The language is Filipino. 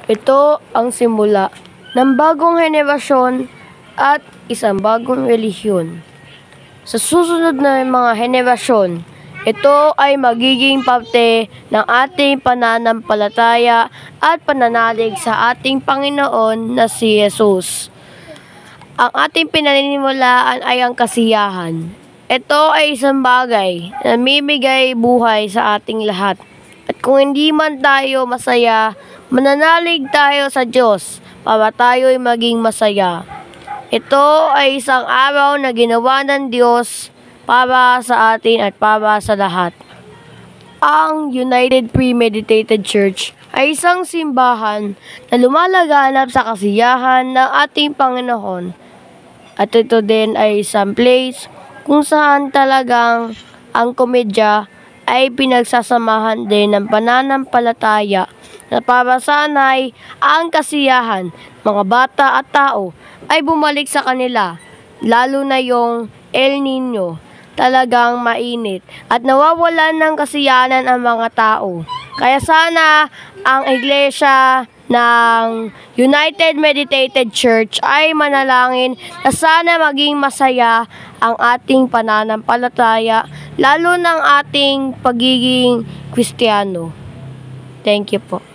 Ito ang simula ng bagong henerasyon at isang bagong relihiyon. Sa susunod na mga henerasyon, ito ay magiging parte ng ating pananampalataya at pananalig sa ating Panginoon na si Jesus. Ang ating pinaniniwalaan ay ang kasiyahan. Ito ay isang bagay na namimigay buhay sa ating lahat. At kung hindi man tayo masaya, mananalig tayo sa Diyos para tayo'y maging masaya. Ito ay isang araw na ginawa ng Diyos para sa atin at para sa lahat. Ang United Premeditated Church ay isang simbahan na lumalaganap sa kasiyahan ng ating Panginoon. At ito din ay isang place kung saan talagang ang komedya ay pinagsasamahan din ng pananampalataya na para sanay ang kasiyahan, mga bata at tao ay bumalik sa kanila, lalo na yung El Nino, talagang mainit at nawawalan ng kasiyahan ang mga tao. Kaya sana ang iglesia ng United Meditated Church ay manalangin na sana maging masaya ang ating pananampalataya, lalo ng ating pagiging Kristiyano. Thank you po.